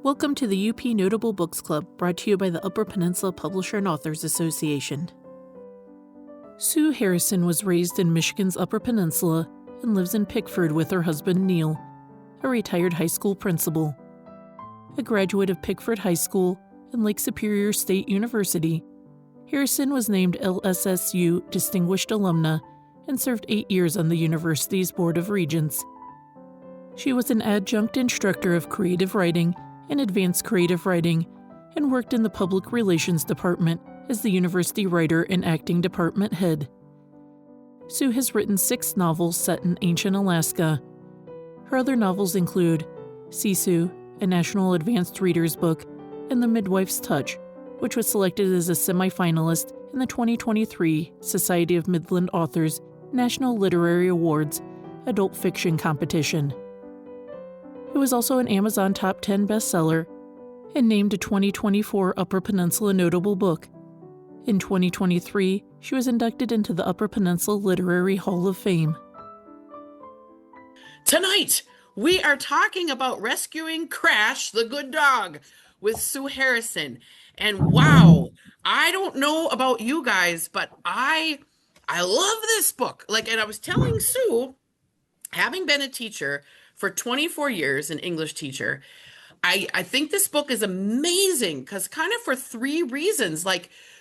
Welcome to the UP Notable Books Club, brought to you by the Upper Peninsula Publisher and Authors Association. Sue Harrison was raised in Michigan's Upper Peninsula and lives in Pickford with her husband Neil, a retired high school principal. A graduate of Pickford High School and Lake Superior State University, Harrison was named LSSU Distinguished Alumna and served 8 years on the university's Board of Regents. She was an adjunct instructor of creative writing and advanced creative writing and worked in the public relations department as the university writer and acting department head. Sue has written 6 novels set in ancient Alaska. Her other novels include Sisu, a National Advanced Readers book, and The Midwife's Touch, which was selected as a semifinalist in the 2023 Society of Midland Authors National Literary Awards Adult Fiction Competition. It was also an Amazon Top 10 bestseller and named a 2024 Upper Peninsula Notable Book. In 2023, she was inducted into the Upper Peninsula Literary Hall of Fame. Tonight, we are talking about rescuing Crash, the good dog, with Sue Harrison. And wow, I don't know about you guys, but I love this book. And I was telling Sue, having been a teacher for 24 years, an English teacher, I think this book is amazing because kind of for 3 reasons.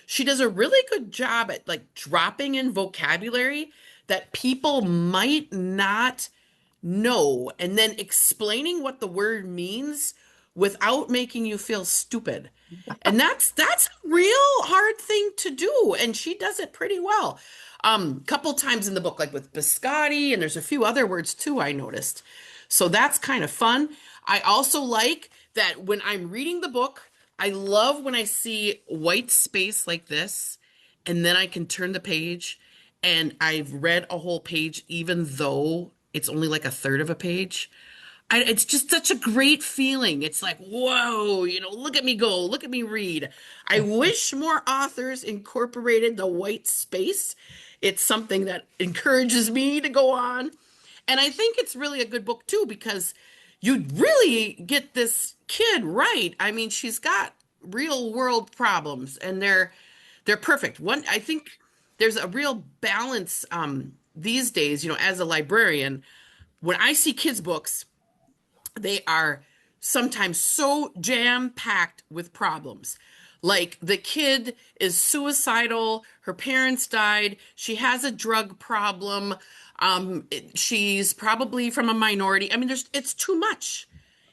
She does a really good job at dropping in vocabulary that people might not know and then explaining what the word means without making you feel stupid. And that's a real hard thing to do, and she does it pretty well. Couple times in the book, like with biscotti, and there's a few other words too I noticed. So that's kind of fun. I also like that when I'm reading the book, I love when I see white space like this, and then I can turn the page, and I've read a whole page, even though it's only like a third of a page. It's just such a great feeling. It's like, whoa, look at me go, look at me read. I wish more authors incorporated the white space. It's something that encourages me to go on. And I think it's really a good book too, because you really get this kid right. I mean, she's got real world problems, and they're perfect. I think there's a real balance these days, as a librarian. When I see kids' books, they are sometimes so jam-packed with problems. Like the kid is suicidal, her parents died, she has a drug problem, she's probably from a minority. I mean, it's too much.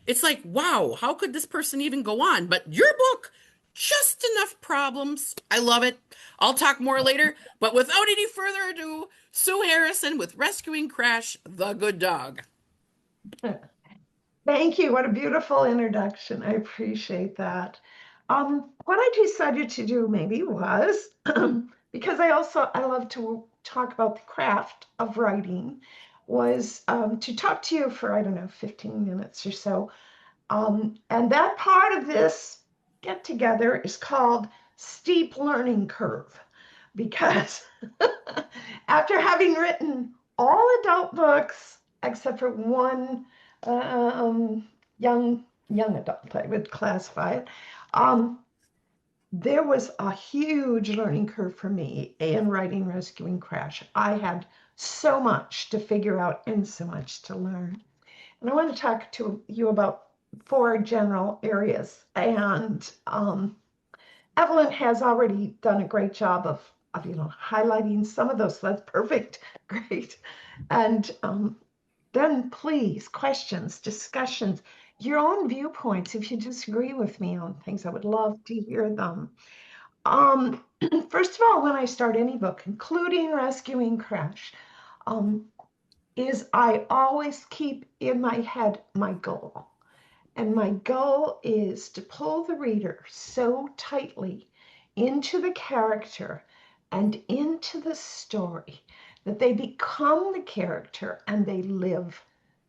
It's like, wow, how could this person even go on? But your book, just enough problems. I love it. I'll talk more later, but without any further ado, Sue Harrison with Rescuing Crash, the Good Dog. Thank you. What a beautiful introduction. I appreciate that. What I decided to do maybe was, because I love to talk about the craft of writing, was to talk to you for, 15 minutes or so. And that part of this get together is called Steep Learning Curve, because after having written all adult books, except for one young adult, I would classify it, there was a huge learning curve for me in writing Rescuing Crash. I had so much to figure out and so much to learn. And I want to talk to you about 4 general areas. And Evelyn has already done a great job of highlighting some of those. So that's perfect. Great. And then please, questions, discussions, your own viewpoints. If you disagree with me on things, I would love to hear them. First of all, when I start any book, including Rescuing Crash, is I always keep in my head my goal. And my goal is to pull the reader so tightly into the character and into the story that they become the character and they live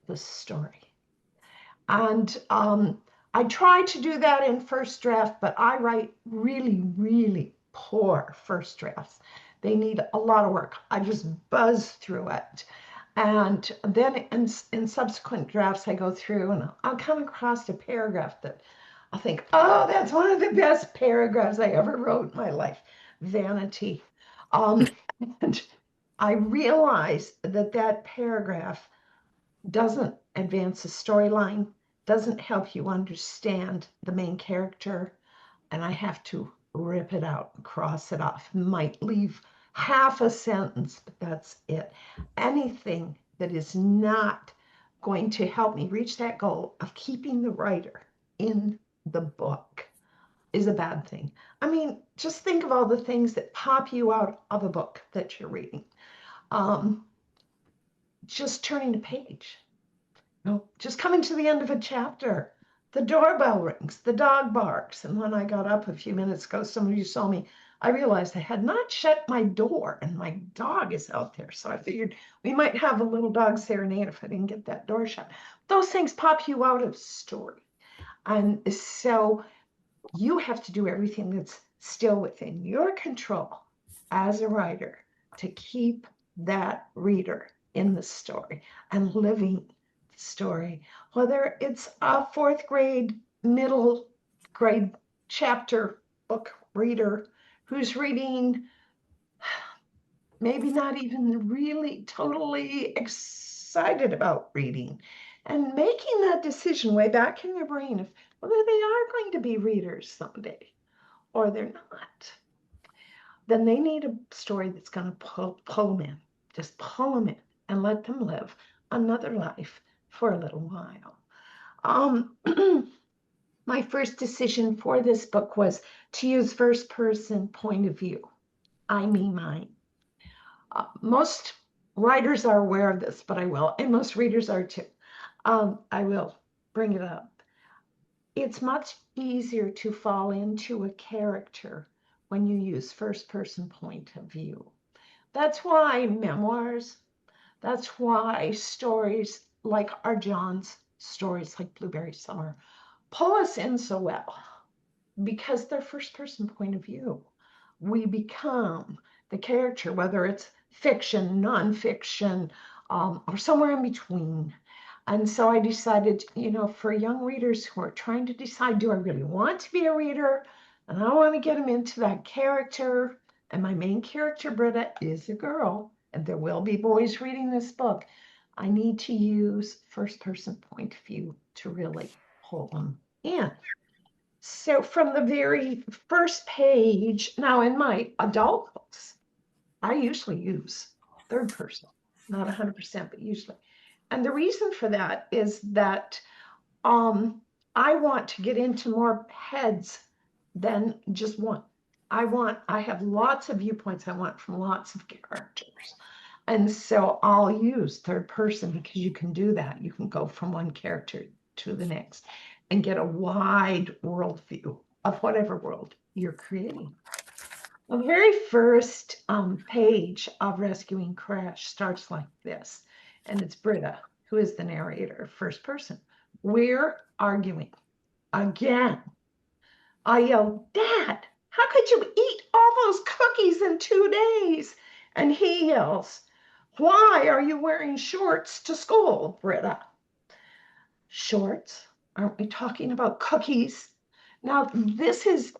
the story. And I try to do that in first draft, but I write really, really poor first drafts. They need a lot of work. I just buzz through it. And then in subsequent drafts, I go through and I'll come across a paragraph that I'll think, oh, that's one of the best paragraphs I ever wrote in my life. Vanity. Um, and I realize that that paragraph doesn't advance the storyline, doesn't help you understand the main character, and I have to rip it out and cross it off. Might leave half a sentence, but that's it. Anything that is not going to help me reach that goal of keeping the writer in the book is a bad thing. I mean, just think of all the things that pop you out of a book that you're reading. Um, just turning a page, just coming to the end of a chapter. The doorbell rings, the dog barks. And when I got up a few minutes ago, some of you saw me, I realized I had not shut my door and my dog is out there. So I figured we might have a little dog serenade if I didn't get that door shut. Those things pop you out of story. And so you have to do everything that's still within your control as a writer to keep that reader in the story and living the story, whether it's a fourth grade, middle grade chapter book reader who's reading maybe not even really totally excited about reading, and making that decision way back in your brain of whether they are going to be readers someday or they're not, then they need a story that's going to pull them in, just pull them in and let them live another life for a little while. My first decision for this book was to use first person point of view. I, me, mine. Most writers are aware of this, but I will, and most readers are too. I will bring it up. It's much easier to fall into a character when you use first person point of view. That's why memoirs, that's why stories like our John's stories like Blueberry Summer pull us in so well, because they're first person point of view. We become the character, whether it's fiction, nonfiction, or somewhere in between. And so I decided, for young readers who are trying to decide, do I really want to be a reader? And I want to get them into that character. And my main character, Britta, is a girl, and there will be boys reading this book. I need to use first person point of view to really pull them in. So from the very first page, now in my adult books, I usually use third person, not 100%, but usually. And the reason for that is that I want to get into more heads than just one. I have lots of viewpoints I want from lots of characters. And so I'll use third person because you can do that. You can go from one character to the next and get a wide worldview of whatever world you're creating. The very first page of Rescuing Crash starts like this, and it's Britta, who is the narrator, first person. We're arguing again. I yell, Dad, how could you eat all those cookies in 2 days? And he yells, why are you wearing shorts to school, Britta? Shorts? Aren't we talking about cookies? Now, this is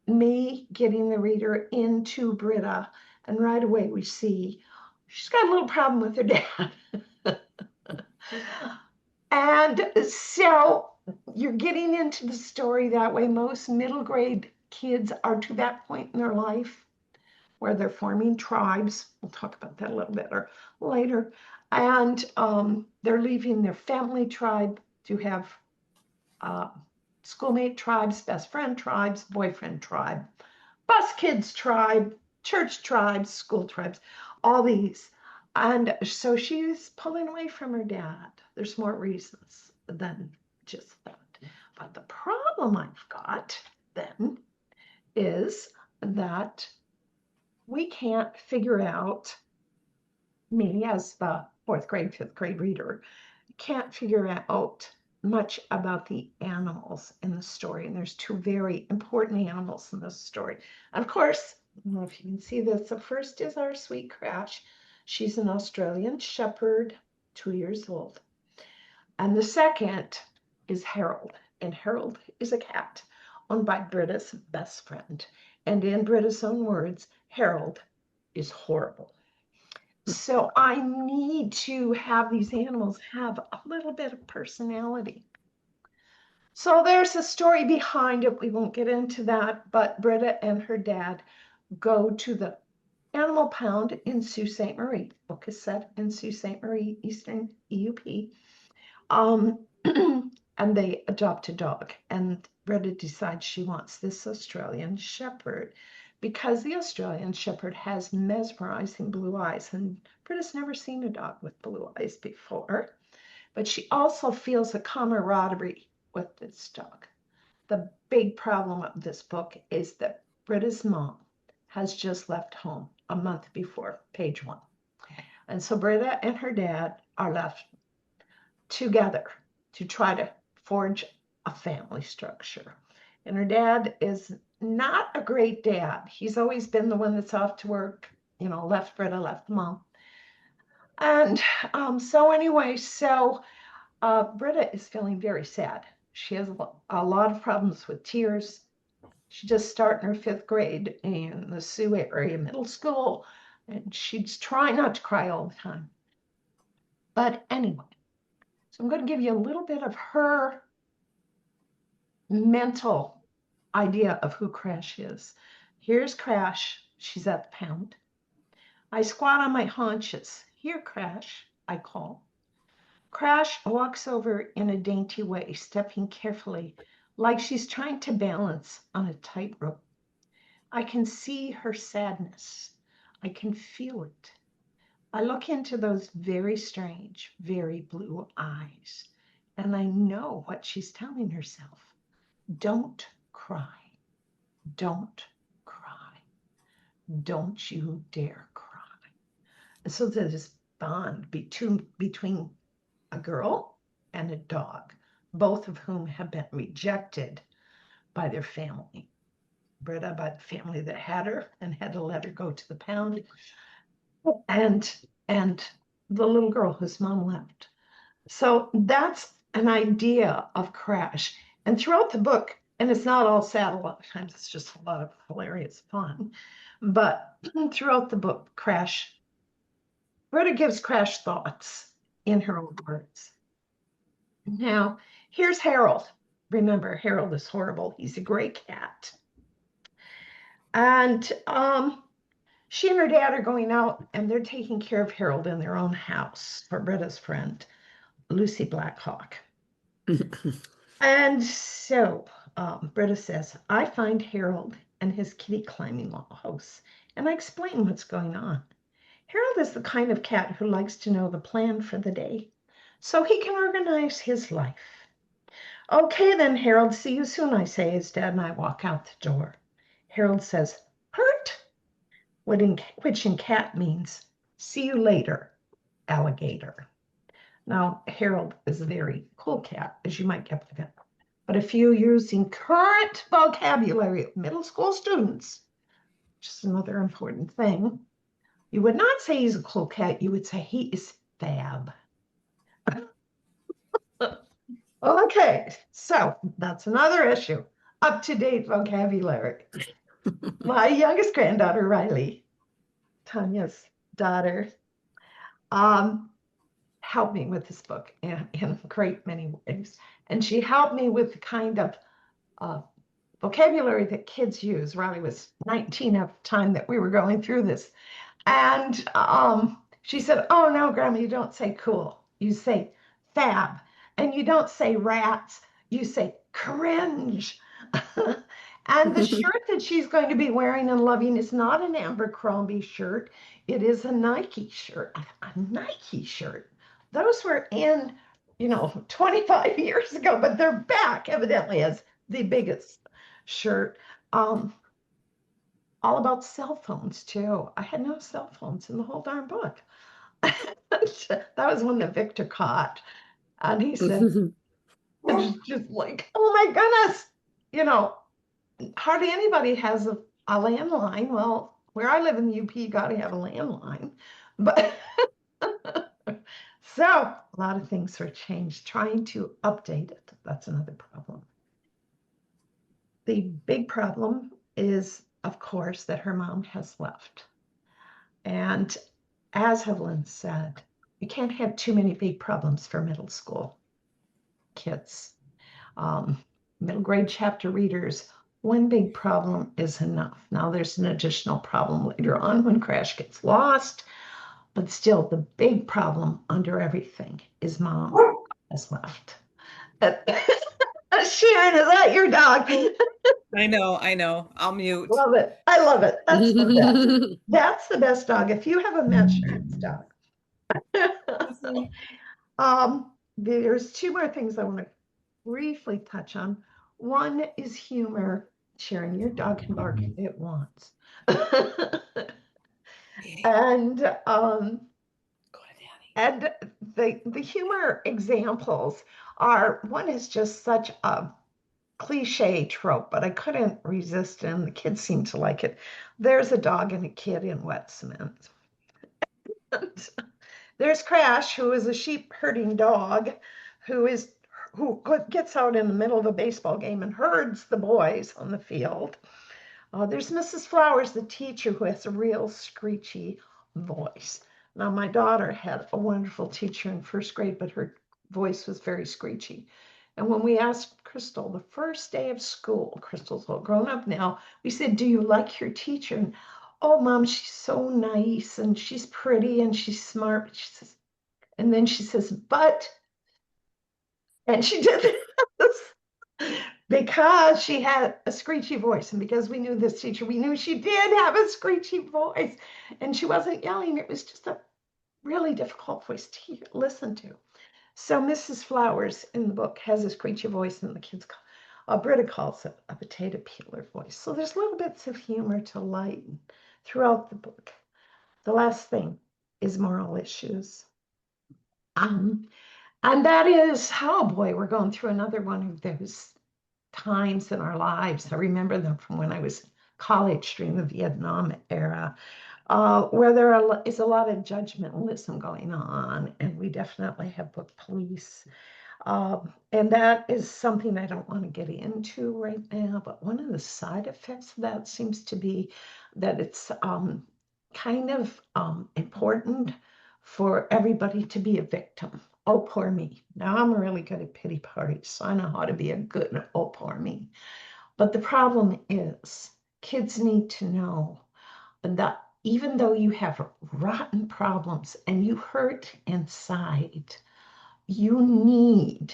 me getting the reader into Britta, and right away we see she's got a little problem with her dad. And so you're getting into the story that way. Most middle grade kids are to that point in their life where they're forming tribes. We'll talk about that a little bit later. And they're leaving their family tribe to have schoolmate tribes, best friend tribes, boyfriend tribe, bus kids tribe, church tribes, school tribes, all these. And so she's pulling away from her dad. There's more reasons than just that. But the problem I've got then is that we can't figure out, me as the fourth grade, fifth grade reader, can't figure out much about the animals in the story. And there's 2 very important animals in this story. And of course, I don't know if you can see this. The first is our sweet Crash. She's an Australian Shepherd, 2 years old. And the second is Harold. and Harold is a cat owned by Britta's best friend. And in Britta's own words, Harold is horrible. So I need to have these animals have a little bit of personality. So there's a story behind it. We won't get into that, but Britta and her dad go to the animal pound in Sault Ste. Marie. Book is set in Sault Ste. Marie, Eastern EUP. And they adopt a dog. And Britta decides she wants this Australian Shepherd because the Australian Shepherd has mesmerizing blue eyes. And Britta's never seen a dog with blue eyes before. But she also feels a camaraderie with this dog. The big problem of this book is that Britta's mom has just left home a month before page 1. And so Britta and her dad are left together to try to forge a family structure. And her dad is not a great dad. He's always been the one that's off to work, left Britta, left mom. And so Britta is feeling very sad. She has a lot of problems with tears. She just started her 5th grade in the Sioux area middle school, and she's trying not to cry all the time. But anyway, so I'm going to give you a little bit of her mental idea of who Crash is. Here's Crash. She's at the pound. I squat on my haunches. Here, Crash, I call. Crash walks over in a dainty way, stepping carefully, like she's trying to balance on a tightrope. I can see her sadness. I can feel it. I look into those very strange, very blue eyes, and I know what she's telling herself. Don't cry. Don't cry. Don't you dare cry. And so there's this bond between a girl and a dog, both of whom have been rejected by their family. Britta by the family that had her and had to let her go to the pound, and the little girl whose mom left. So that's an idea of Crash. And throughout the book, and it's not all sad, a lot of times it's just a lot of hilarious fun, but throughout the book, Britta gives Crash thoughts in her own words. Now, here's Harold. Remember, Harold is horrible. He's a gray cat. And she and her dad are going out, and they're taking care of Harold in their own house for Britta's friend, Lucy Blackhawk. And so Britta says, I find Harold and his kitty climbing the house, and I explain what's going on. Harold is the kind of cat who likes to know the plan for the day, so he can organize his life. Okay then, Harold, see you soon, I say as Dad and I walk out the door. Harold says, hurt, which in cat means, see you later, alligator. Now, Harold is a very cool cat, as you might get from it. But if you're using current vocabulary of middle school students, which is another important thing, you would not say he's a cool cat. You would say he is fab. Okay, so that's another issue. Up-to-date vocabulary. My youngest granddaughter, Riley, Tanya's daughter, helped me with this book in a great many ways. And she helped me with the kind of vocabulary that kids use. Riley was 19 at the time that we were going through this. And she said, oh, no, Grandma, you don't say cool. You say fab. And you don't say rats. You say cringe. And the shirt that she's going to be wearing and loving is not an Abercrombie shirt. It is a Nike shirt. A Nike shirt. Those were in, 25 years ago, but they're back evidently as the biggest shirt. All about cell phones too. I had no cell phones in the whole darn book. That was one that Victor caught. And he said, it's just like, oh my goodness, hardly anybody has a landline. Well, where I live in the UP, you got to have a landline. But so a lot of things are changed. Trying to update it, that's another problem. the big problem is, of course, that her mom has left. And as Evelyn said, you can't have too many big problems for middle school kids. Middle grade chapter readers, one big problem is enough. Now there's an additional problem later on when Crash gets lost, but still the big problem under everything is mom has left. Sharon, is that your dog? I know. I'll mute. Love it. I love it. That's the best. That's the best dog. If you haven't met Sharon's dog. There's two more things I want to briefly touch on. One is humor. Sharon, your dog can bark if it wants. And the humor examples are, one is just such a cliche trope, but I couldn't resist, and the kids seem to like it. There's a dog and a kid in wet cement. There's Crash, who is a sheep herding dog, who gets out in the middle of a baseball game and herds the boys on the field. There's Mrs. Flowers, the teacher, who has a real screechy voice. Now, my daughter had a wonderful teacher in first grade, but her voice was very screechy. And when we asked Crystal the first day of school, Crystal's all grown up now, we said, "Do you like your teacher?" And, "Oh, Mom, she's so nice and she's pretty and she's smart." She says, and then she says, "But," and she did this because she had a screechy voice. And because we knew this teacher, we knew she did have a screechy voice. And she wasn't yelling. It was just a really difficult voice to listen to. So Mrs. Flowers in the book has a screechy voice, and the kids Britta calls it a potato peeler voice. So there's little bits of humor to lighten throughout the book. The last thing is moral issues. And that is, oh boy, we're going through another one of those times in our lives. I remember them from when I was college during the Vietnam era, where there is a lot of judgmentalism going on, and we definitely have book police. And that is something I don't want to get into right now, but one of the side effects of that seems to be that it's kind of important for everybody to be a victim. Oh, poor me. Now, I'm really good at pity parties, so I know how to be a good, oh, poor me. But the problem is kids need to know that even though you have rotten problems and you hurt inside, you need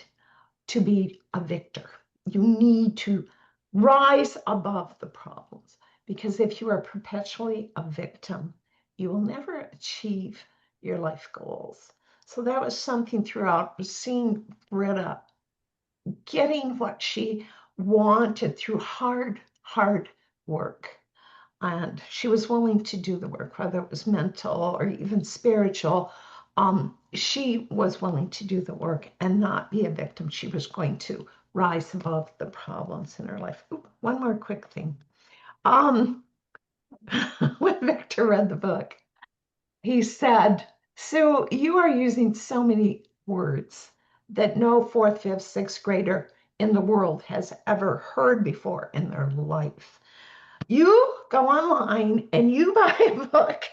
to be a victor. You need to rise above the problems, because if you are perpetually a victim, you will never achieve your life goals. So that was something throughout, seeing Britta getting what she wanted through hard work. And she was willing to do the work, whether it was mental or even spiritual. She was willing to do the work and not be a victim. She was going to rise above the problems in her life. Ooh, one more quick thing. When Victor read the book, he said, "Sue, you are using so many words that no fourth, fifth, sixth grader in the world has ever heard before in their life. You go online and you buy a book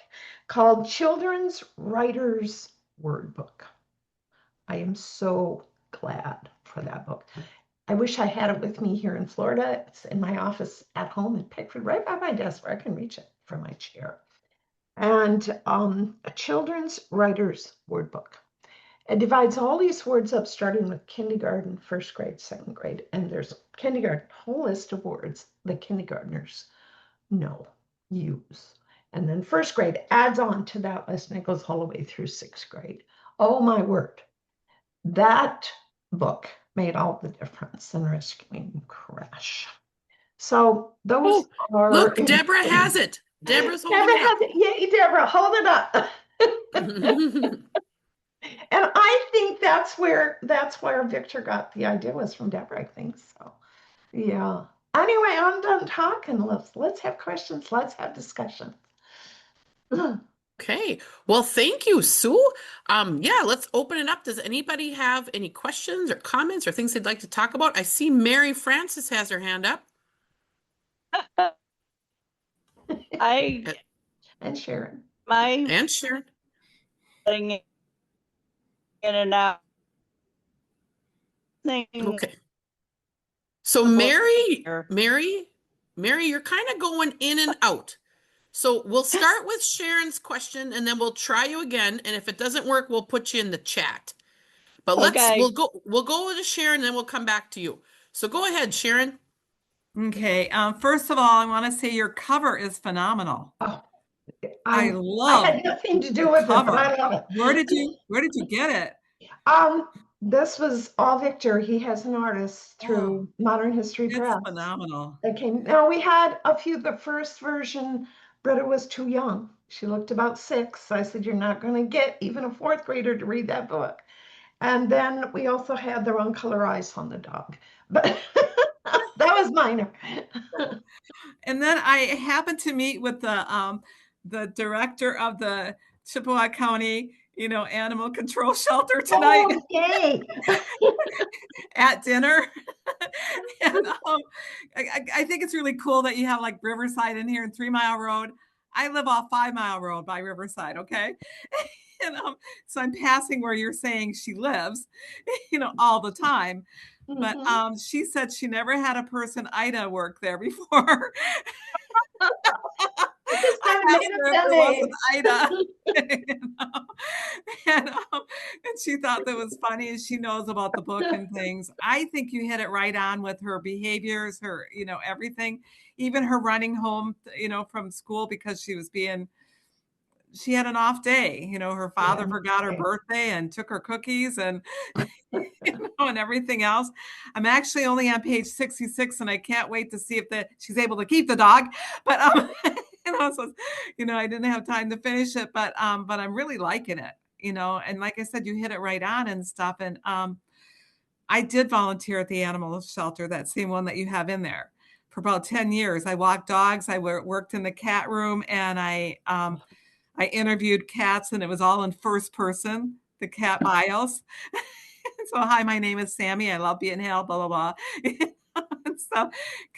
called Children's Writers Word Book." I am so glad for that book. I wish I had it with me here in Florida. It's in my office at home in Pickford, right by my desk where I can reach it from my chair. And a Children's Writers Word Book. It divides all these words up, starting with kindergarten, first grade, second grade, and there's kindergarten, whole list of words that kindergartners know, use. And then first grade adds on to that list, and it goes all the way through sixth grade. Oh my word, that book made all the difference in rescuing Crash. So those are. Look, Deborah has it. Deborah's holding Deborah it up. has it. Yay, Deborah, hold it up. And I think that's where Victor got the idea, was from Deborah, I think so. Yeah. Anyway, I'm done talking. Let's have questions. Let's have discussions. Okay. Well, thank you, Sue. Yeah, let's open it up. Does anybody have any questions or comments or things they'd like to talk about? I see Mary Frances has her hand up. I And Sharon. my And Sharon. getting in and out thing. Okay. So Mary, you're kind of going in and out. So we'll start with Sharon's question and then we'll try you again. And if it doesn't work, we'll put you in the chat. But Okay. we'll go with Sharon and then we'll come back to you. So go ahead, Sharon. Okay. First of all, I want to say your cover is phenomenal. Oh, I I had nothing to do with it, but I love it. Where did you get it? This was all Victor. He has an artist through Modern History Press. It's phenomenal. Now we had a few. The first version, Britta was too young. She looked about 6. I said, "You're not going to get even a 4th grader to read that book." And then we also had the wrong color eyes on the dog, but that was minor. And then I happened to meet with the director of the Chippewa County, animal control shelter tonight. Oh, yay. At dinner. And I think it's really cool that you have like Riverside in here and 3 Mile Road. I live off 5 Mile Road by Riverside, okay? And so I'm passing where you're saying she lives, all the time. But she said she never had a person Ida work there before. Ida. And she thought that was funny, and she knows about the book and things. I think you hit it right on with her behaviors, her, everything, even her running home, from school because she had an off day. Her father forgot her birthday and took her cookies and and everything else. I'm actually only on page 66, and I can't wait to see if she's able to keep the dog. But I didn't have time to finish it, but I'm really liking it. And like I said, you hit it right on and stuff. And I did volunteer at the animal shelter, that same one that you have in there, for about 10 years. I walked dogs. I worked in the cat room, and I interviewed cats, and it was all in first person, the cat bios. So, hi, my name is Sammy. I love being held, blah, blah, blah.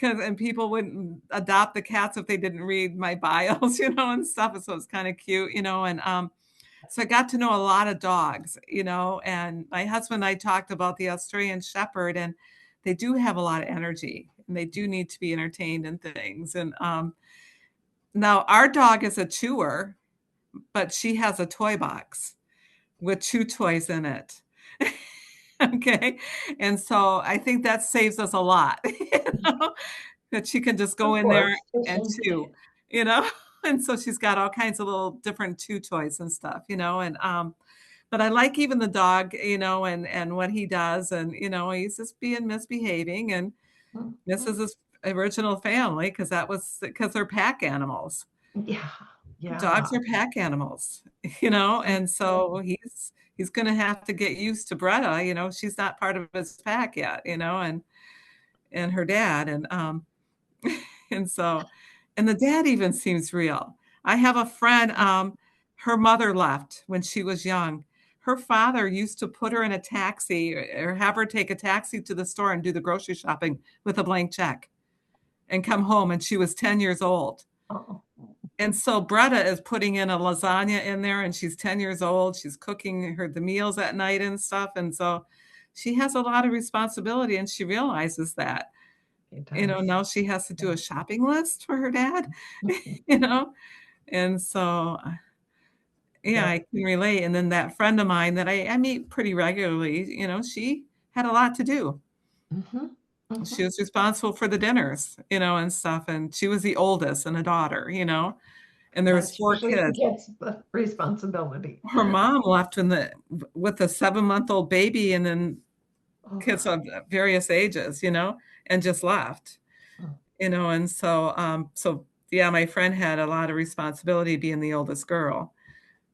And people wouldn't adopt the cats if they didn't read my bios, and stuff. So it's kind of cute, and so I got to know a lot of dogs, and my husband and I talked about the Australian Shepherd, and they do have a lot of energy, and they do need to be entertained and things. And now our dog is a chewer, but she has a toy box with chew toys in it. Okay. And so I think that saves us a lot, that she can just go in there and chew, and so she's got all kinds of little different chew toys and stuff, and, but I like even the dog, and what he does, and, he's just misbehaving and misses his original family because they're pack animals. Yeah. Yeah. Dogs are pack animals, and so he's going to have to get used to Bretta. She's not part of his pack yet, and her dad. And, and so, and the dad even seems real. I have a friend, her mother left when she was young. Her father used to put her in a taxi or have her take a taxi to the store and do the grocery shopping with a blank check and come home. And she was 10 years old. Oh. And so Bretta is putting in a lasagna in there, and she's 10 years old. She's cooking the meals at night and stuff. And so she has a lot of responsibility, and she realizes that, now she has to do a shopping list for her dad, and so, I can relate. And then that friend of mine that I meet pretty regularly, she had a lot to do. Mm-hmm. Mm-hmm. She was responsible for the dinners, and stuff. And she was the oldest and a daughter, and there was 4 kids. Gets the responsibility. Her mom left with a 7-month-old baby, and then kids of various ages, and just left, and so, my friend had a lot of responsibility being the oldest girl,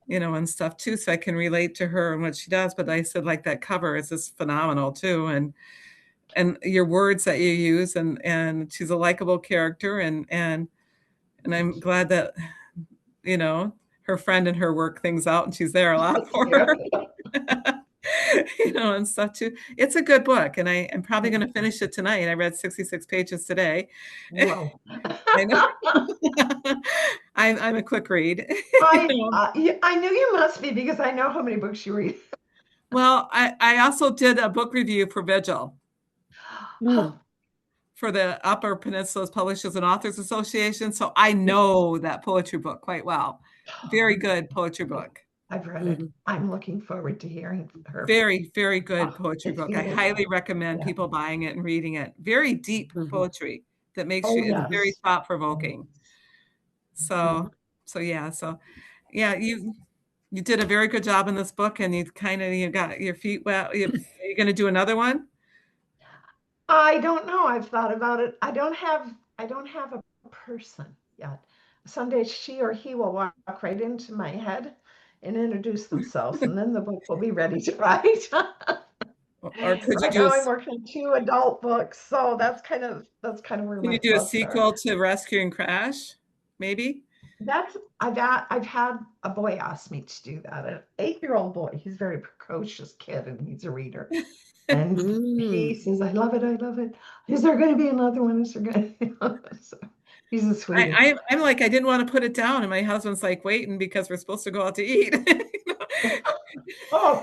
and stuff too. So I can relate to her and what she does. But I said, like, that cover is just phenomenal too. And your words that you use, and she's a likable character, and I'm glad that, her friend and her work things out, and she's there a lot for her. and stuff too. It's a good book, and I'm probably going to finish it tonight. I read 66 pages today. Whoa. I know. I'm a quick read. I knew you must be because I know how many books you read. Well, I also did a book review for Vigil for the Upper Peninsula Publishers and Authors Association. So I know that poetry book quite well. Very good poetry book. I've read it. I'm looking forward to hearing her. Very, very good poetry book. I highly recommend people buying it and reading it. Very deep poetry that makes you, it's very thought-provoking. So yeah, you did a very good job in this book, and you got your feet wet. Are you going to do another one? I don't know. I've thought about it. I don't have a person yet. Someday she or he will walk right into my head and introduce themselves, and then the book will be ready to write. Or could you right now I'm working on 2 adult books, so that's kind of where can you do a sequel to Rescuing Crash, maybe? I've had a boy ask me to do that. An 8-year-old boy. He's a very precocious kid, and he's a reader. And he says, "I love it. I love it. Is there going to be another one? Is there going to?" So he's a sweetie. I'm like, I didn't want to put it down, and my husband's like waiting because we're supposed to go out to eat. Oh.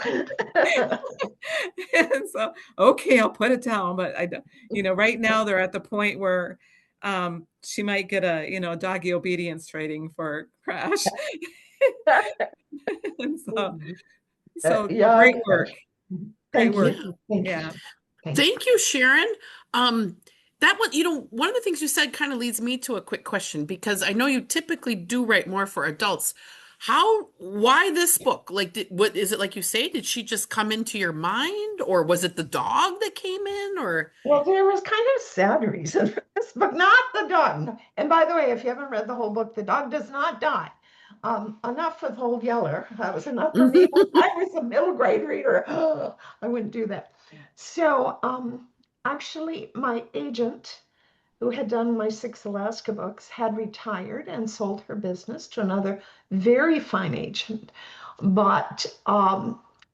And so, okay, I'll put it down. But right now they're at the point where she might get a doggy obedience training for Crash. And so yeah, great work. Thank Great you. work. Thank you, Sharon. That one, one of the things you said kind of leads me to a quick question, because I know you typically do write more for adults. Why this book? Like, what is it, like you say, did she just come into your mind, or was it the dog that came in, or? Well, there was kind of a sad reason for this book, not the dog. And by the way, if you haven't read the whole book, the dog does not die. Enough with Old Yeller. That was enough for me. I was a middle grade reader. I wouldn't do that. So actually, my agent, who had done my 6 Alaska books, had retired and sold her business to another very fine agent. But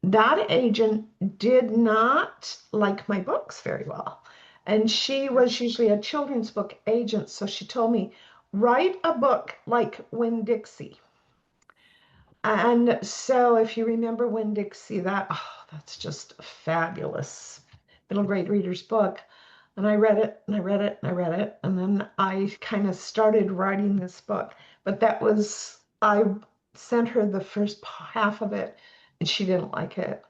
that agent did not like my books very well. And she was usually a children's book agent. So she told me, write a book like Winn-Dixie. And so if you remember Winn-Dixie, that's just a fabulous middle grade reader's book. And I read it, and I read it, and I read it. And then I kind of started writing this book. But I sent her the first half of it, and she didn't like it.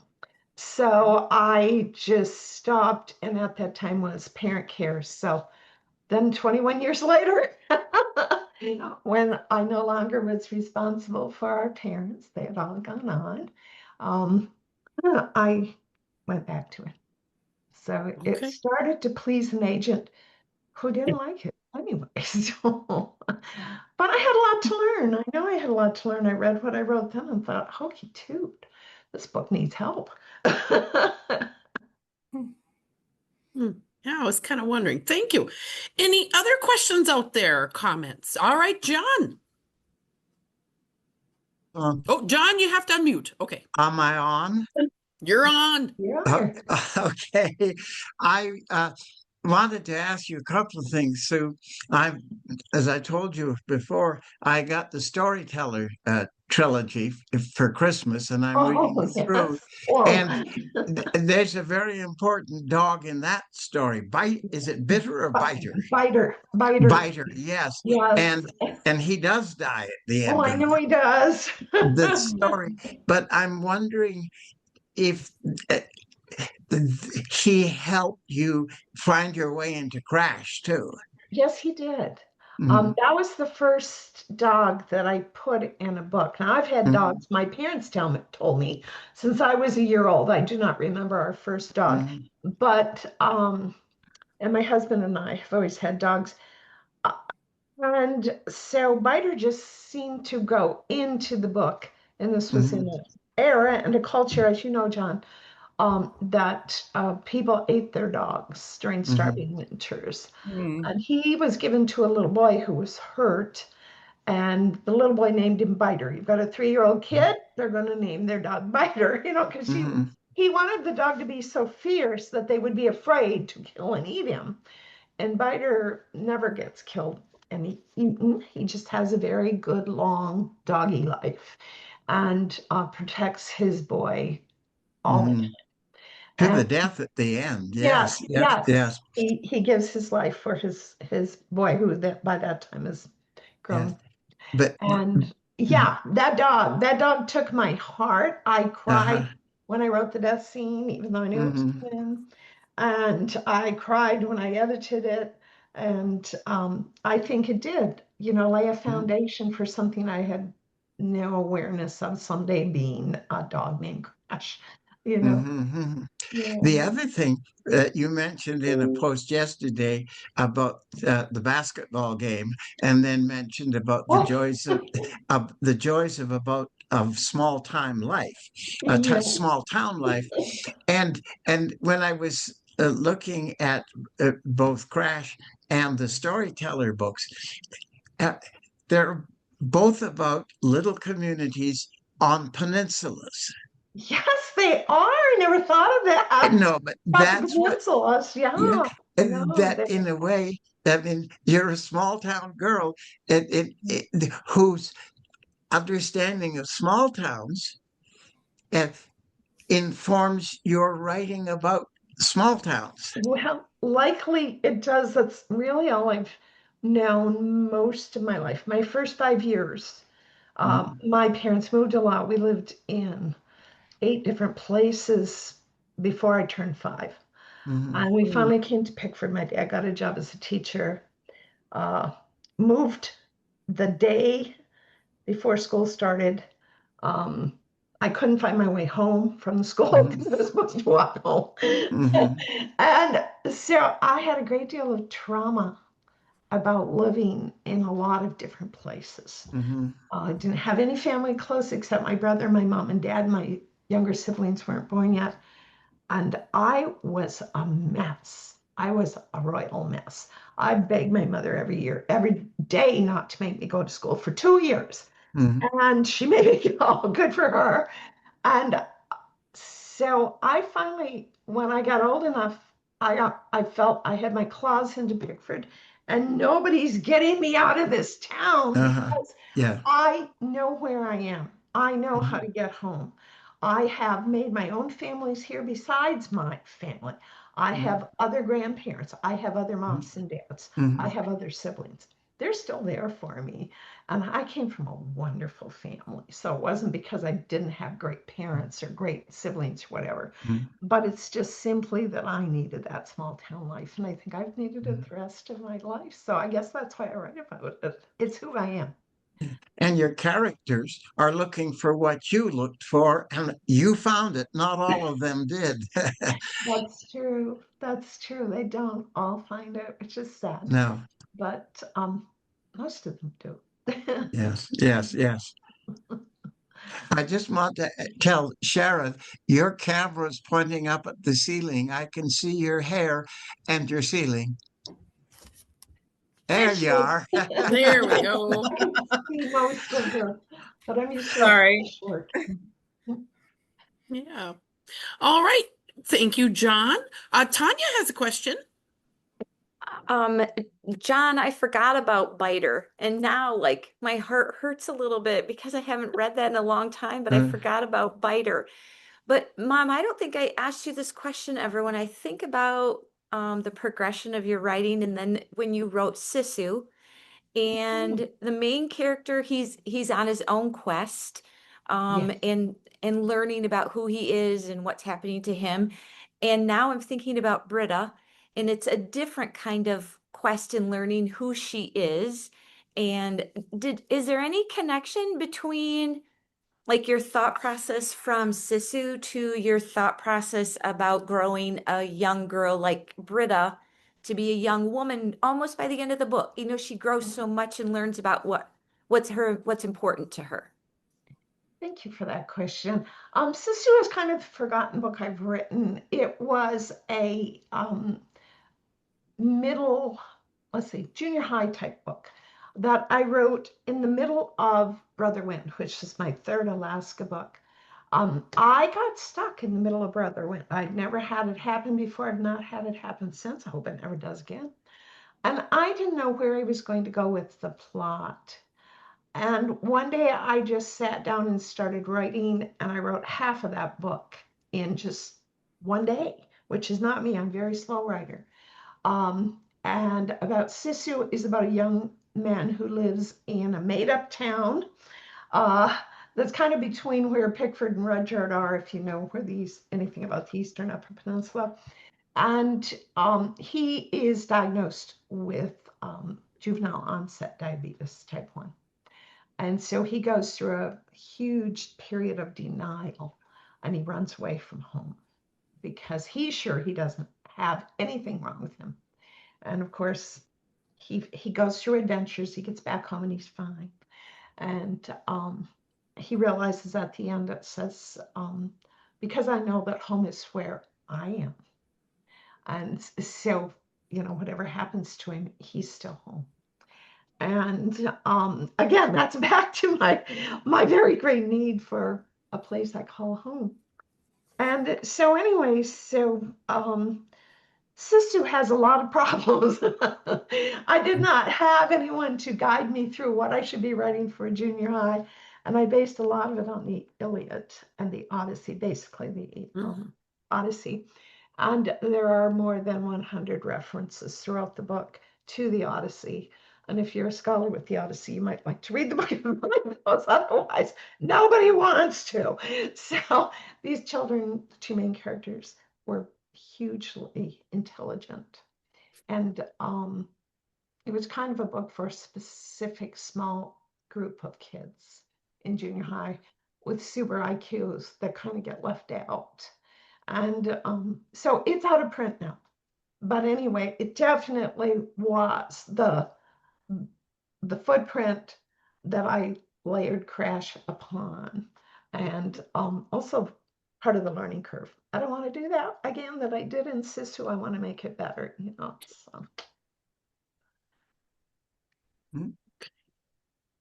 So I just stopped, and at that time was parent care. So then 21 years later, when I no longer was responsible for our parents, they had all gone on, I went back to it. So it started to please an agent who didn't like it anyway. So, but I had a lot to learn. I know I had a lot to learn. I read what I wrote then and thought, holy toot, this book needs help. Yeah, I was kind of wondering. Thank you. Any other questions out there? Comments? All right, John. John, you have to unmute. Okay. Am I on? You're on. Yeah. Okay. I wanted to ask you a couple of things. So as I told you before, I got the Storyteller trilogy for Christmas, and I'm reading through. And there's a very important dog in that story. Is it Bitter or Biter? Biter. Biter, yes. Yes. And he does die at the end. Oh, I know he does. The story. But I'm wondering if he helped you find your way into Crash too. Yes, he did. That was the first dog that I put in a book. Now, I've had dogs, my parents told me, since I was a year old. I do not remember our first dog. But, and my husband and I have always had dogs. And so Biter just seemed to go into the book. And this was in an era and a culture, as you know, John, that people ate their dogs during starving winters. And he was given to a little boy who was hurt, and the little boy named him Biter. You've got a 3-year-old kid, they're going to name their dog Biter, because he wanted the dog to be so fierce that they would be afraid to kill and eat him. And Biter never gets killed and eaten. He just has a very good, long doggy life and protects his boy all the time. To the And death at the end. yes, Yes, yes, yes, he gives his life for his boy, who by that time is grown. yes. But And yeah, that dog took my heart. I cried when I wrote the death scene, even though I knew it was him. And I cried when I edited it. And I think it did, lay a foundation for something I had no awareness of someday being a dog named Crash, The other thing that you mentioned in a post yesterday about the basketball game, and then mentioned about the joys of small time life, small town life, and when I was looking at both Crash and the Storyteller books, they're both about little communities on peninsulas. Yes, they are. I never thought of that. No, but that's what, yeah. that in a way, I mean, you're a small town girl whose understanding of small towns informs your writing about small towns. Well, likely it does. That's really all I've known most of my life. My first 5 years, my parents moved a lot. We lived in 8 different places before I turned 5. And we finally came to Pickford. My dad got a job as a teacher, moved the day before school started. I couldn't find my way home from the school because I was supposed to walk home. And so I had a great deal of trauma about living in a lot of different places. I didn't have any family close except my brother, my mom, and dad. My younger siblings weren't born yet. And I was a mess. I was a royal mess. I begged my mother every day, not to make me go to school for 2 years. And she made me go. Good for her. And so I finally, when I got old enough, I felt I had my claws into Pickford, and nobody's getting me out of this town because I know where I am. I know how to get home. I have made my own families here besides my family. I have other grandparents. I have other moms and dads. I have other siblings. They're still there for me. And I came from a wonderful family. So it wasn't because I didn't have great parents or great siblings or whatever. But it's just simply that I needed that small town life. And I think I've needed it the rest of my life. So I guess that's why I write about it. It's who I am. And your characters are looking for what you looked for, and you found it. Not all of them did. That's true. That's true. They don't all find it, which is sad. No. But most of them do. Yes, yes, yes. I just want to tell Sharon, your camera's pointing up at the ceiling. I can see your hair and your ceiling. There you are. There we go. I can see most of her, but I'm used to Sorry. short. Yeah. All right. Thank you, John. Tanya has a question. John, I forgot about Biter, and now like my heart hurts a little bit because I haven't read that in a long time, but I forgot about Biter. But Mom, I don't think I asked you this question ever. When I think about the progression of your writing, and then when you wrote Sisu, and the main character, he's on his own quest, and learning about who he is and what's happening to him. And now I'm thinking about Britta, and it's a different kind of quest in learning who she is. And is there any connection between like your thought process from Sisu to your thought process about growing a young girl like Britta to be a young woman almost by the end of the book? She grows so much and learns about what's important to her. Thank you for that question. Sisu is kind of the forgotten book I've written. It was a junior high type book that I wrote in the middle of Brother Wind, which is my third Alaska book. I got stuck in the middle of Brotherhood. I'd never had it happen before. I've not had it happen since. I hope it never does again. And I didn't know where I was going to go with the plot. And one day I just sat down and started writing, and I wrote half of that book in just one day, which is not me. I'm a very slow writer. And about Sisu is about a young man who lives in a made-up town that's kind of between where Pickford and Rudyard are, if you know where anything about the Eastern Upper Peninsula. And he is diagnosed with juvenile onset diabetes type 1. And so he goes through a huge period of denial, and he runs away from home because he's sure he doesn't have anything wrong with him. And of course, he goes through adventures. He gets back home and he's fine. And he realizes at the end, it says, because I know that home is where I am. And so, whatever happens to him, he's still home. And again, that's back to my very great need for a place I call home. And so anyway, Sisu has a lot of problems. I did not have anyone to guide me through what I should be writing for junior high. And I based a lot of it on the Iliad and the Odyssey, basically the Odyssey. And there are more than 100 references throughout the book to the Odyssey. And if you're a scholar with the Odyssey, you might like to read the book and find those. Otherwise, nobody wants to. So these children, the two main characters, were hugely intelligent. And it was kind of a book for a specific small group of kids in junior high with super IQs that kind of get left out. And so it's out of print now. But anyway, it definitely was the footprint that I layered Crash upon. And also part of the learning curve. I don't want to do that again that I did in Sisu. I want to make it better, so.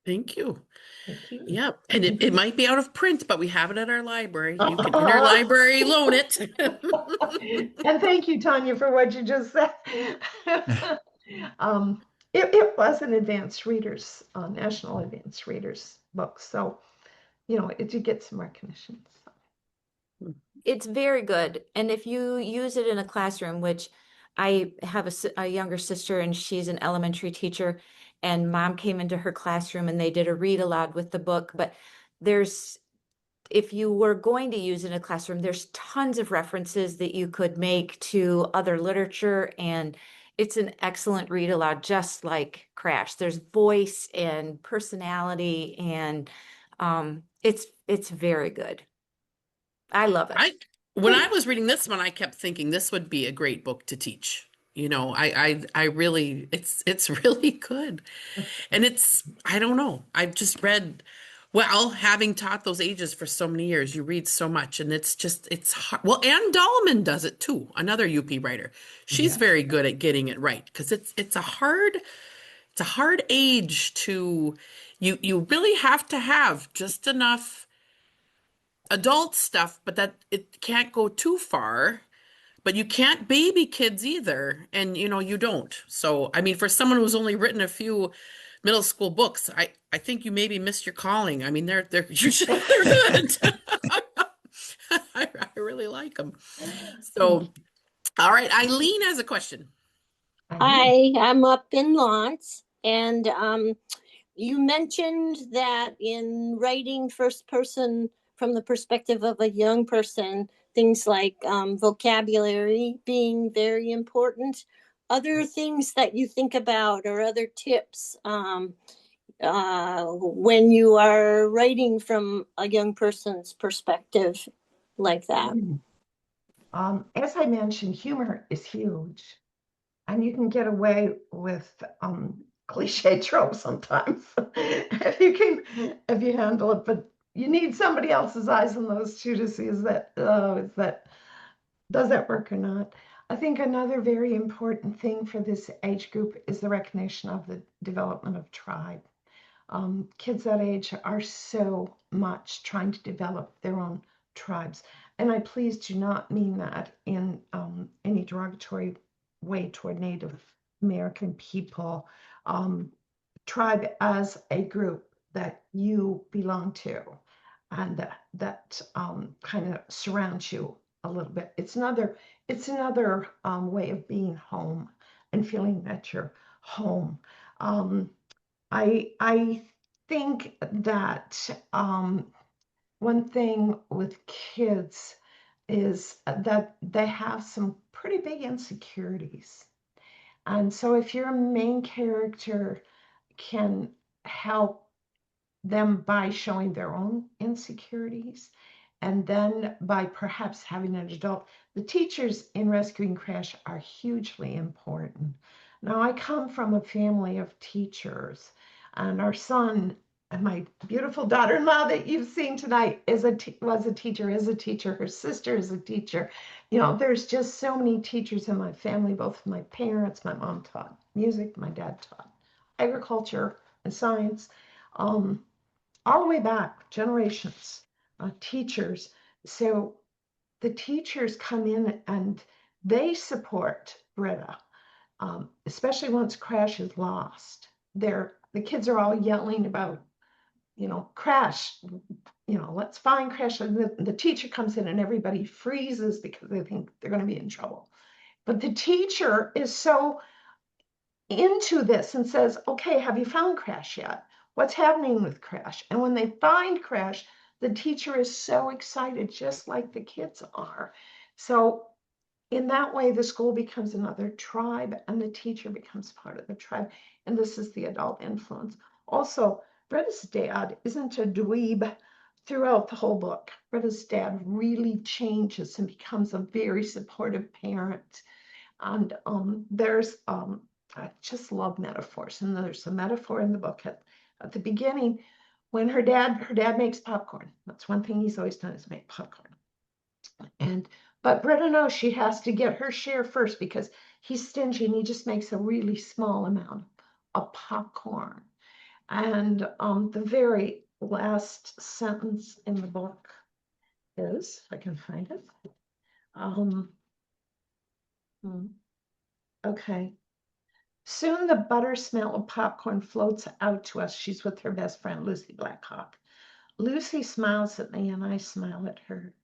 Thank you. Thank you. Yep. And it might be out of print, but we have it at our library. You can interlibrary loan it. And thank you, Tanya, for what you just said. It was an advanced readers, national advanced readers book. So, it did get some recognition. So. It's very good. And if you use it in a classroom, which I have a younger sister and she's an elementary teacher, and mom came into her classroom and they did a read aloud with the book. But if you were going to use it in a classroom, there's tons of references that you could make to other literature, and it's an excellent read aloud, just like Crash. There's voice and personality, and it's very good. I love it. When I was reading this one, I kept thinking this would be a great book to teach. I really, it's really good. And I don't know. I've just read, well, having taught those ages for so many years, you read so much, and it's hard. Well, Anne Dahlman does it too, another UP writer. She's very good at getting it right, because it's a hard age to, you really have to have just enough adult stuff, but that it can't go too far. But you can't baby kids either, and you don't. So I mean, for someone who's only written a few middle school books, I think you maybe missed your calling. I mean, they're good. I really like them. So, all right, Eileen has a question. Hi, I'm up in Lawrence, and you mentioned that in writing first person from the perspective of a young person, things like vocabulary being very important. Other things that you think about, or other tips when you are writing from a young person's perspective like that? As I mentioned, humor is huge. And you can get away with cliche tropes sometimes if you handle it, but you need somebody else's eyes on those too to see does that work or not. I think another very important thing for this age group is the recognition of the development of tribe. Kids that age are so much trying to develop their own tribes. And I please do not mean that in any derogatory way toward Native American people. Tribe as a group that you belong to and that kind of surrounds you a little bit. It's another way of being home and feeling that you're home. I think that one thing with kids is that they have some pretty big insecurities. And so if your main character can help them by showing their own insecurities, and then by perhaps having an adult. The teachers in Rescuing Crash are hugely important. Now, I come from a family of teachers, and our son and my beautiful daughter-in-law that you've seen tonight was a teacher, is a teacher. Her sister is a teacher. You know, there's just so many teachers in my family, both my parents. My mom taught music, my dad taught agriculture and science. All the way back, generations, teachers. So the teachers come in and they support Britta, especially once Crash is lost. The kids are all yelling about, Crash, let's find Crash. And the teacher comes in and everybody freezes because they think they're going to be in trouble. But the teacher is so into this and says, okay, have you found Crash yet? What's happening with Crash? And when they find Crash, the teacher is so excited, just like the kids are. So in that way, the school becomes another tribe and the teacher becomes part of the tribe. And this is the adult influence. Also, Britta's dad isn't a dweeb throughout the whole book. Britta's dad really changes and becomes a very supportive parent. And I just love metaphors. And there's a metaphor in the book at the beginning when her dad makes popcorn. That's one thing he's always done, is make popcorn. But Britta knows she has to get her share first because he's stingy and he just makes a really small amount of popcorn. And the very last sentence in the book is, if I can find it. Okay. Soon the butter smell of popcorn floats out to us. She's with her best friend, Lucy Blackhawk. Lucy smiles at me and I smile at her.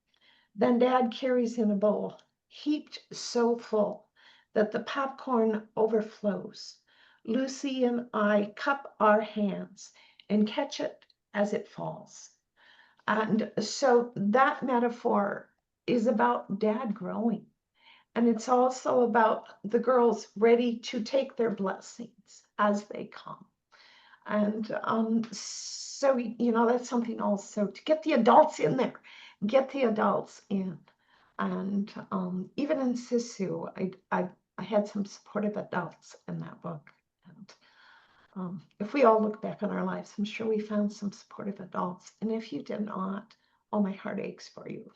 Then Dad carries in a bowl, heaped so full that the popcorn overflows. Lucy and I cup our hands and catch it as it falls. And so that metaphor is about Dad growing. And it's also about the girls ready to take their blessings as they come. And so, that's something also to get the adults in there, get the adults in. And even in Sisu, I had some supportive adults in that book. And if we all look back on our lives, I'm sure we found some supportive adults. And if you did not, all my heart aches for you.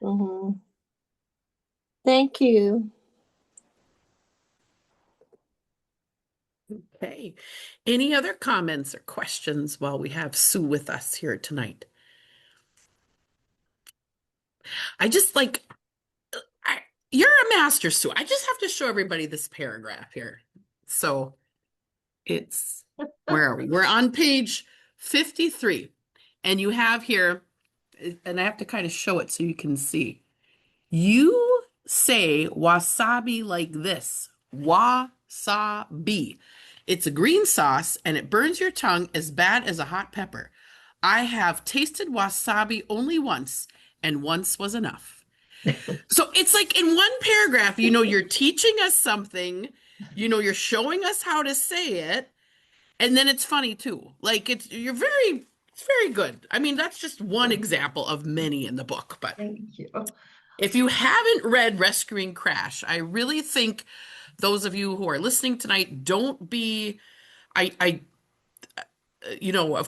Mm-hmm. Thank you. Okay. Any other comments or questions while we have Sue with us here tonight? You're a master, Sue. I just have to show everybody this paragraph here. So where are we? We're on page 53. And you have here, and I have to kind of show it so you can see. You say wasabi like this. Wasabi. It's a green sauce and it burns your tongue as bad as a hot pepper. I have tasted wasabi only once, and once was enough. So it's like in one paragraph, you're teaching us something, you're showing us how to say it, and then it's funny too. Like it's very good. I mean, that's just one example of many in the book, but thank you. If you haven't read Rescuing Crash, I really think those of you who are listening tonight, don't be, of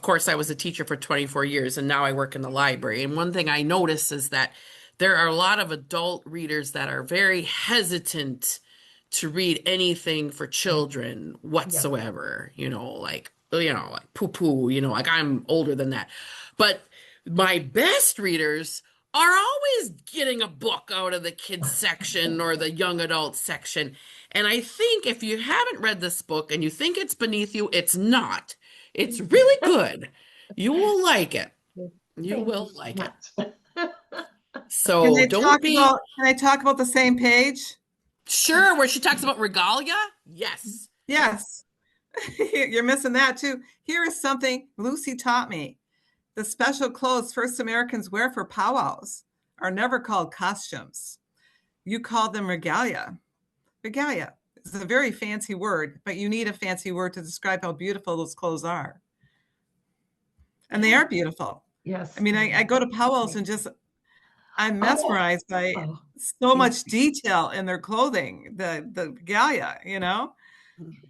course I was a teacher for 24 years and now I work in the library. And one thing I notice is that there are a lot of adult readers that are very hesitant to read anything for children whatsoever, like poo-poo, like I'm older than that. But my best readers, are always getting a book out of the kids section or the young adult section. And I think if you haven't read this book and you think it's beneath you, it's not. It's really good. You will like it. You Thank will you so like it. much. So don't be Can I talk about the same page? sure where she talks about regalia. Yes. Yes. You're missing that too. Here is something Lucy taught me. The special clothes first Americans wear for powwows are never called costumes. You call them regalia. Regalia is a very fancy word, but you need a fancy word to describe how beautiful those clothes are. And they are beautiful. Yes. I mean, I go to powwows and I'm mesmerized by so much detail in their clothing, the regalia, you know,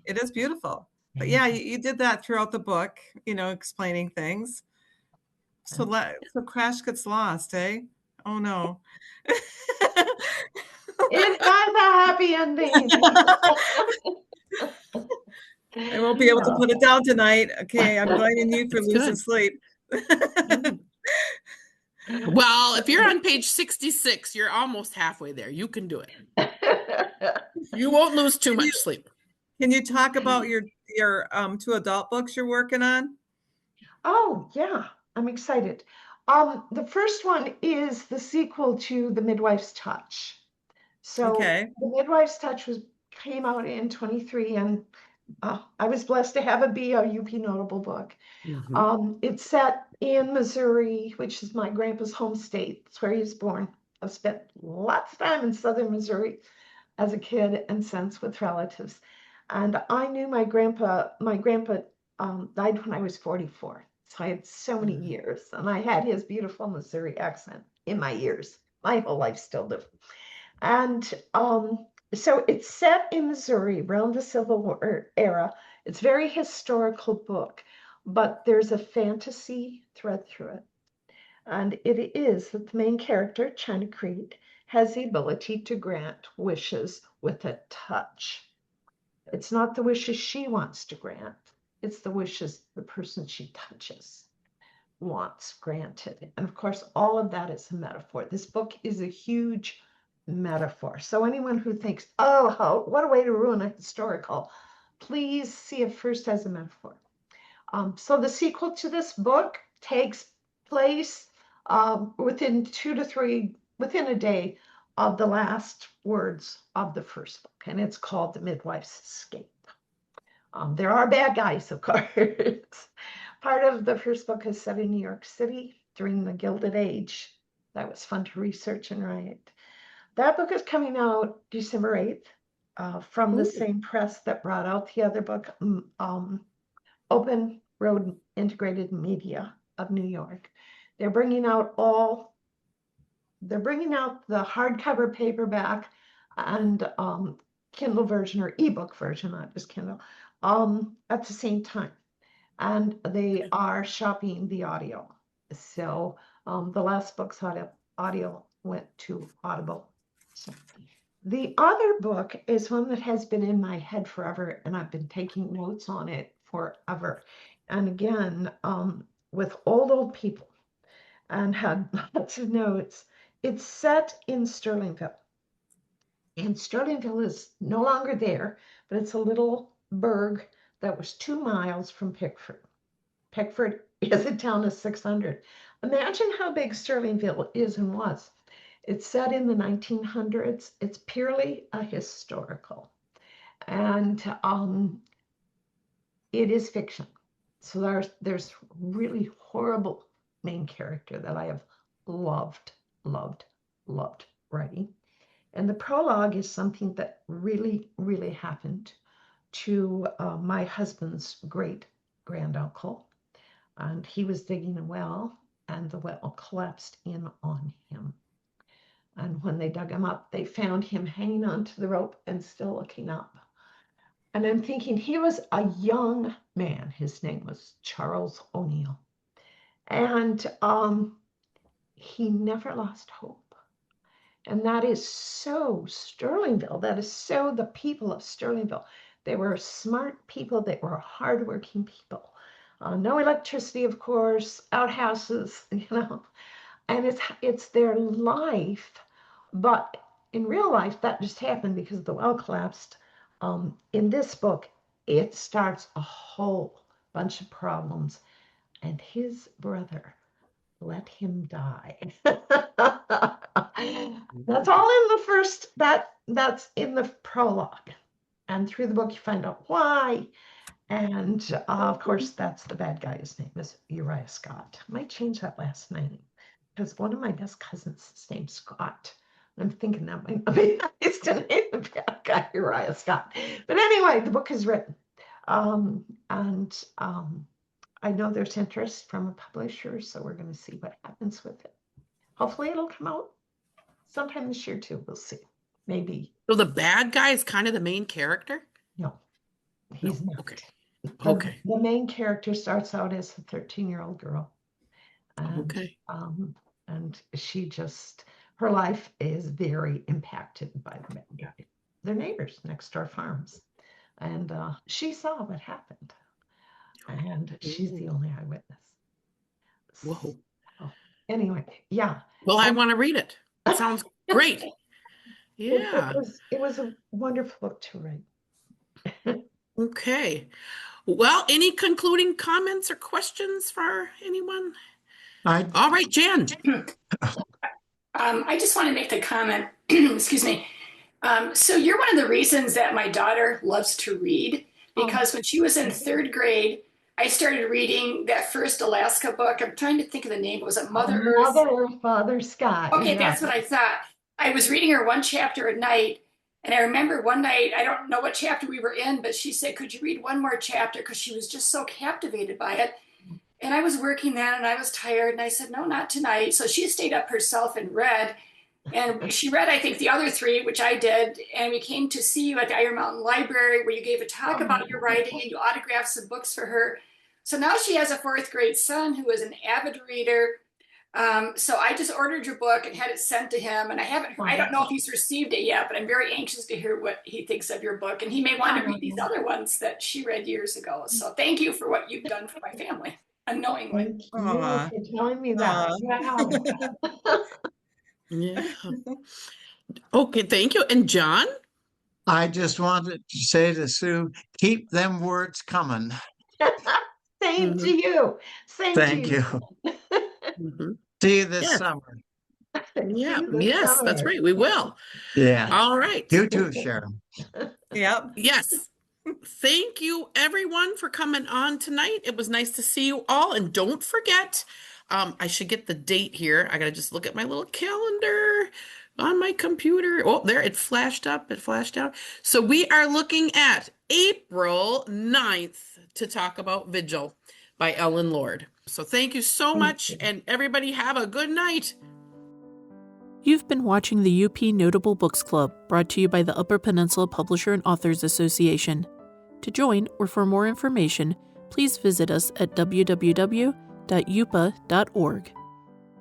it is beautiful. But yeah, you did that throughout the book, you know, explaining things. So Crash gets lost, eh? Oh no. It has a happy ending. I won't be able to put it down tonight. Okay, I'm blaming you for losing sleep. Well, if you're on page 66, you're almost halfway there. You can do it. You won't lose too much sleep. Can you talk about your 2 adult books you're working on? Oh, yeah, I'm excited. The first one is the sequel to The Midwife's Touch. So Okay. The Midwife's Touch came out in 23, and I was blessed to have it be a UP Notable book. It's set in Missouri, which is my grandpa's home state. It's where he was born. I've spent lots of time in southern Missouri as a kid and since with relatives. And I knew my grandpa died when I was 44. So I had so many years, and I had his beautiful Missouri accent in my ears. My whole life still do. And so it's set in Missouri around the Civil War era. It's a very historical book, but there's a fantasy thread through it. And it is that the main character, China Creed, has the ability to grant wishes with a touch. It's not the wishes she wants to grant, it's the wishes the person she touches wants granted. And of course, all of that is a metaphor. This book is a huge metaphor. So anyone who thinks, oh, what a way to ruin a historical, please see it first as a metaphor. So the sequel to this book takes place within a day of the last words of the first book, and it's called The Midwife's Escape. There are bad guys, of course. Part of the first book is set in New York City during the Gilded Age. That was fun to research and write. That book is coming out December 8th from the same press that brought out the other book, Open Road Integrated Media of New York. They're bringing out the hardcover paperback and Kindle version or ebook version, not just Kindle, at the same time. And they are shopping the audio. So the last book's audio went to Audible. So the other book is one that has been in my head forever, and I've been taking notes on it forever. And again, with old people, and had lots of notes. It's set in Sterlingville. And Sterlingville is no longer there, but it's a little burg that was 2 miles from Pickford. Pickford is a town of 600. Imagine how big Sterlingville is and was. It's set in the 1900s. It's purely a historical. And it is fiction. So there's really horrible main character that I have loved writing. And the prologue is something that really, really happened to my husband's great granduncle. And he was digging a well, and the well collapsed in on him. And when they dug him up, they found him hanging onto the rope and still looking up. And I'm thinking, he was a young man. His name was Charles O'Neill. And he never lost hope. And that is so Sterlingville. That is so the people of Sterlingville. They were smart people. They were hardworking people. No electricity, of course, outhouses, and it's their life, but in real life that just happened because the well collapsed. In this book, it starts a whole bunch of problems, and his brother let him die. That's all in the first, that's in the prologue. And through the book, you find out why. And of course, that's the bad guy. His name is Uriah Scott. I might change that last name because one of my best cousins is named Scott. I'm thinking that might not be nice to name the bad guy Uriah Scott. But anyway, the book is written. I know there's interest from a publisher, so we're going to see what happens with it. Hopefully it'll come out sometime this year too. We'll see. Maybe. So the bad guy is kind of the main character? No, he's not. Okay. Okay. The main character starts out as a 13-year-old girl. And, okay. And she just, her life is very impacted by the bad guy. They're neighbors next door farms. And she saw what happened. And she's the only eyewitness. Whoa. So, anyway, yeah. Well, I want to read it. It sounds great. Yeah. It was a wonderful book to read. Okay. Well, any concluding comments or questions for anyone? All right, Jan. I just want to make the comment, excuse me. So you're one of the reasons that my daughter loves to read, because when she was in 3rd grade, I started reading that first Alaska book. I'm trying to think of the name. Was it Mother Earth? Mother Earth, Father Sky. Okay, yeah. That's what I thought. I was reading her one chapter at night, and I remember one night, I don't know what chapter we were in, but she said, could you read one more chapter? Because she was just so captivated by it. And I was working then, and I was tired, and I said, no, not tonight. So she stayed up herself and read. And she read, I think, the other 3, which I did. And we came to see you at the Iron Mountain Library, where you gave a talk about your writing, and you autographed some books for her. So now she has a 4th grade son who is an avid reader. So I just ordered your book and had it sent to him. And I don't know if he's received it yet, but I'm very anxious to hear what he thinks of your book. And he may want to read these other ones that she read years ago. So thank you for what you've done for my family, unknowingly. Thank you for telling me that. Wow. Yeah. Okay, thank you. And John? I just wanted to say to Sue, keep them words coming. Same to you. Thank you. See you this summer. Yeah, yes, that's right. We will. Yeah. All right. You too, Sharon. Yep. Yes. Thank you, everyone, for coming on tonight. It was nice to see you all. And don't forget, I should get the date here. I got to just look at my little calendar on my computer. Oh, there, it flashed up. It flashed out. So we are looking at April 9th to talk about Vigil by Ellen Lord. So thank you so much, and everybody have a good night. You've been watching the UP Notable Books Club, brought to you by the Upper Peninsula Publisher and Authors Association. To join or for more information, please visit us at www.upa.org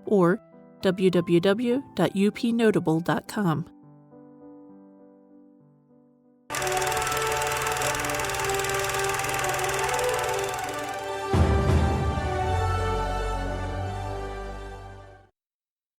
or www.upnotable.com.